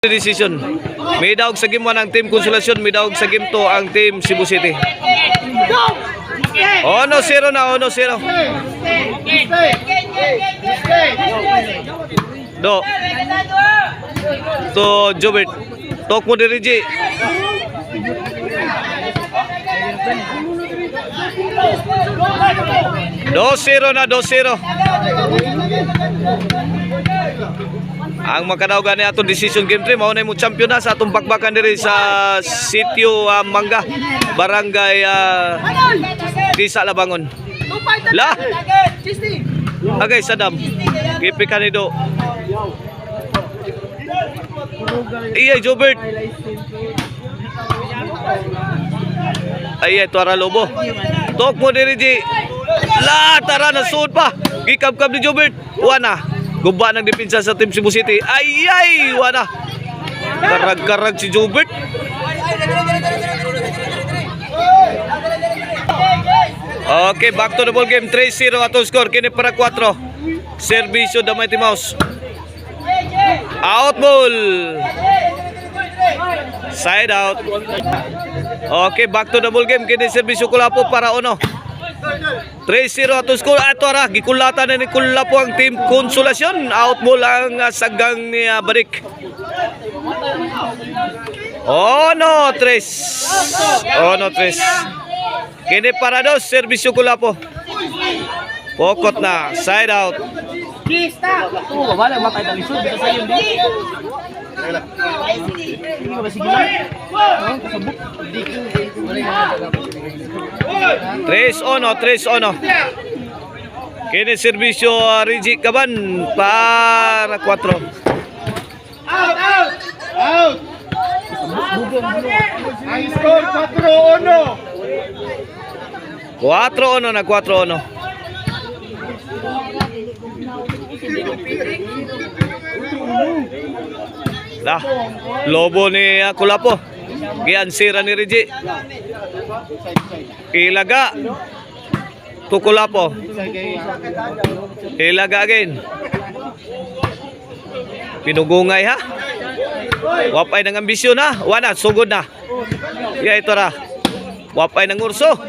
Decision. May daog sa game 1 ang Team Consolacion, may daog sa game 2 ang Team Cebu City. 1-0 na, 1-0. Do. To Jobert. Tok mo diri G. 2-0 na, 2-0. Ang makadawgan ni atong decision game 3 mao na mo champion na sa atong bakbakan diri sa Sitio Mangga, Barangay Disa Labangon. La. Agay Sadam. Gipi kanido. Iya Jobert. Ay Tuara Lobo. Tok mo diri Ji. La tara na sud pa. Gikab-kab ni Jobert. Wana. Guba ng depensa sa Team Cebu City. Ay wana. Karag-karag si Jobert. Okay, back to the ball game. 3-0 atong score. Kini para 4. Servisyo da Mighty Mouse. Out ball. Side out. Okay, back to the ball game. Kini servisyo Kulapo para 1. 3-0 atong score. Ato ra gikulatan na ni Kulapo ang Team Consolacion. Out ball ang sagang ni Barik. Oh no, 3. Kini para 2, servisyo Kulapo. Pokot na, side out. Kista. Oh, wala makay talisod bisa sa iyo di. Ini ba sige lang? Kasabot. 3-1. Kini servisyo Rigi Caban para 4. Out. Ang score 4-1. 4-1 na, 4-1. Lah, Lobo ni Kulapo. Giansira ni Rigi. Ilaga. To Kulapo. Ilaga again. Pinugungay ha. Wapay ng ambisyon ha. Wana, sugod na. Ya ito ra. Wapay ng urso.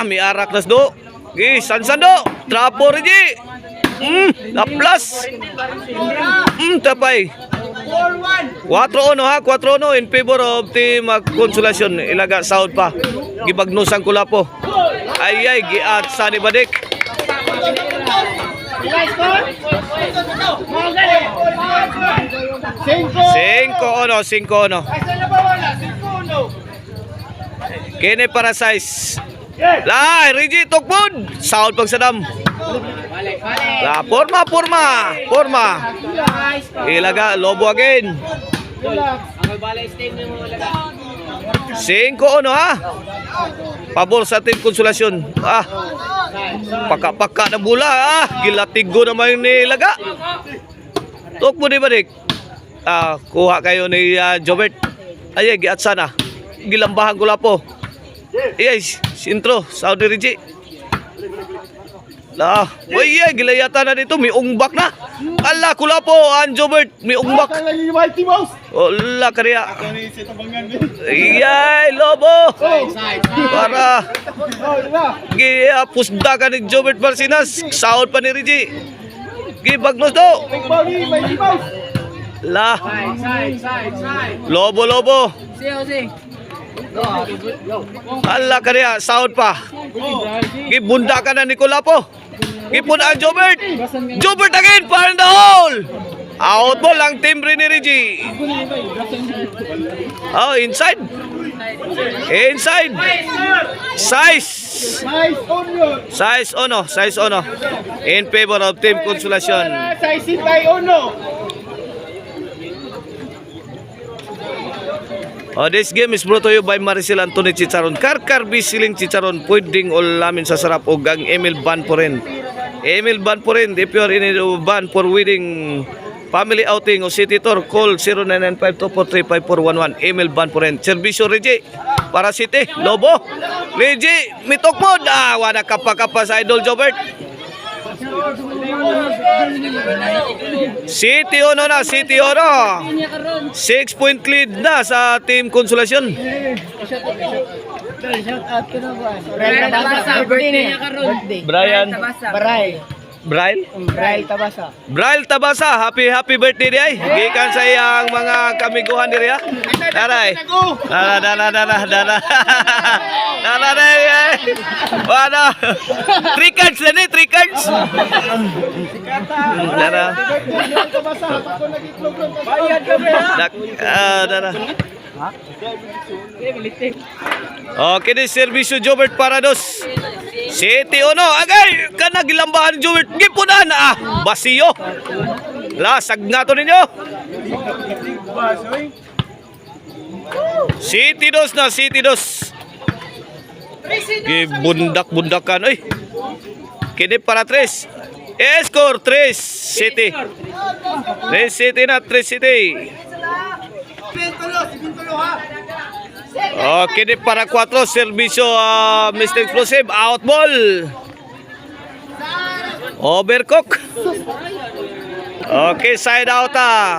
May arak nas do. Gi, sansando. Trapo Rigi. Naplas. Tapay. 4-1 ha, 4-1 in favor of Team Consolacion. Ilaga South pa. Gibagnusan Kulapo. Ay, giat sa ni Badik. 5-1. Kini para size. La, Rigi Tokpod. South pag sadam. La, forma. Ilaga Lobo again. 5-1 ha. Pabor sa Team Consolacion. Paka-paka na bula Gilatigo naman ni Ilaga. Tok mo di Badik. Kuha kayo ni Jobert. Ay, giat sana. Gilambahan Kulapo. Yes, sintro, Saudi Rigi. Lah, gilayatan na dito, may ungbak na. Ala, Kulapo, ang Jobert, may ungbak. Ala, kariya. Iyay, Lobo. Para pusda ka ni Jobert Marcinas. Sahod pa ni Rigi. Gibagnos do. Lah, Lobo. Ala kariya, sahod pa. Gibunda ka na ni Kulapo. Gipun ang Jobert. Jobert again, para the hole. Out ball ang team ni Rigi. Inside. Size ono. In favor of Team Consolacion. Size 1. This game is brought to you by Maricel Anthony Chicharon. Karkar Bisiling Chicharon. Pwedeng ulamin sa sarap o gang Emil Ban po rin. Emil Ban po rin. If you are in a ban for wedding, family outing o city tour, call 0995243541. Emil Ban po rin. Servisyo Rigi. Para City. Lobo. Rigi. Mitokmod. Wala kapa sa Idol Jobert. City Ono na, City Ono. 6-point lead na sa Team Konsolasyon. Brian Tabasa, birthday niya karon. Brian. Bray. Braille? Tabasa. Braille Tabasa, happy birthday di ay. Gikan sa iyang mga kamiguhan diri ha. Daray. Dara. Wala. 3 cards na ni, 3 cards. Dara. Tabasa, ako nagitlog lang. Bayad ka ba? Dara. Okay, di servisyo Jobert Parados. City Ono, agay! Kana gilambahan Jobert. Gipunan basiyo. Lasag nga to ninyo. City dos na, City dos. Gibundak-bundakan. Ay. Kini para 3. Score 3 City. 3 City na, 3 City. Okay, di para 4 servisyo Mr. Explosive, out ball. Overcook. Okay, side out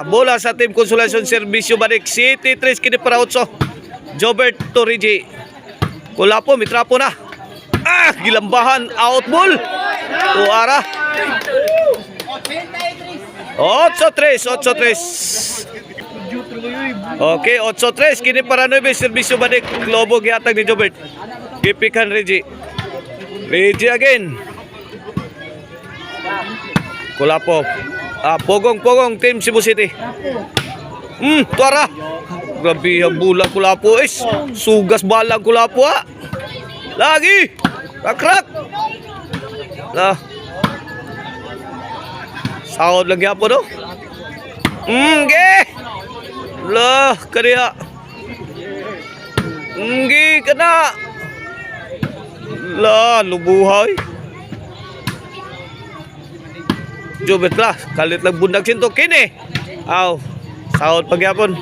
bola sa Team Konsolasyon, servisyo balik City 3 kini para 8. Jobert Torigi. Kulapo, mitrapo na. Gilambahan, out ball. Tuara. 8-3. Okay, 8-3 kini para 9 servisyo balik Globo gihatag ni Jobert. Gipikan Reggie again. Kulapo. Pogong Team Cebu City. Tuara. Grabe ang bulang Kulapo is. Sugas balang Kulapo Lagi. Krak. Lah. Sahod lagi apa do? Lah, kariya. Kena. Lah, lubuhay. Jobet lah, kalit lang bundag sinto kini. Sahod pagyapon.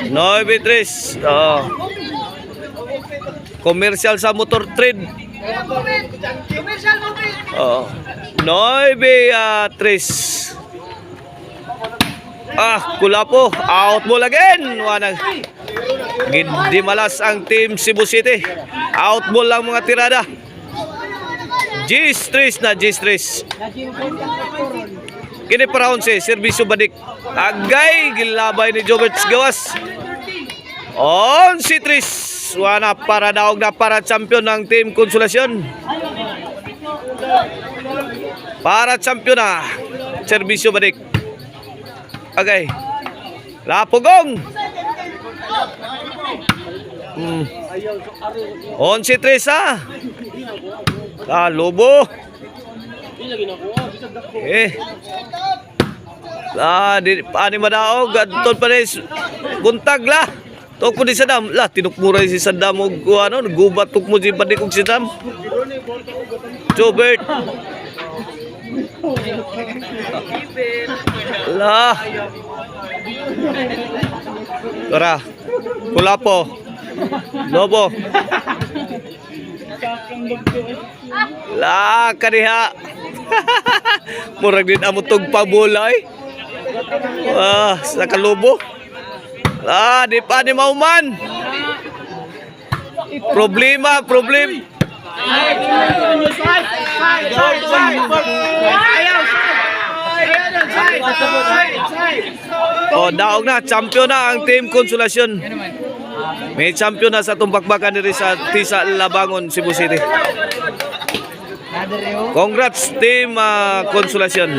Noy Beatrice. Komersial sa motor trade. Noy Beatrice. Kulapo, out ball again. Gindi malas ang Team Cebu City. Out ball lang mga tirada. G-stress. Kini para 11, servisyo badik. Agay, gilabay ni Jobert gawas. 11-3. Wana para daog na para champion ng Team Konsolasyon. Para champion na. Servisyo badik. Agay. Lapugong. 11-3 Lobo. Di madaog gadton pa rin buntag la. Toko di Saddam la, tinukmuray si Saddam og gubat tukmo si padikog si Saddam. Jobert. La. Tara. Kulapo. Lobo. La kaniha. Murag din amo tog pabola sa kalubo. Di pa ni mauman. Problema. Daog na, champion na ang Team Konsolasyon. May champion na sa tumbakbakan diri sa Tisa Labangon, Cebu City. Congrats Team Konsolasyon.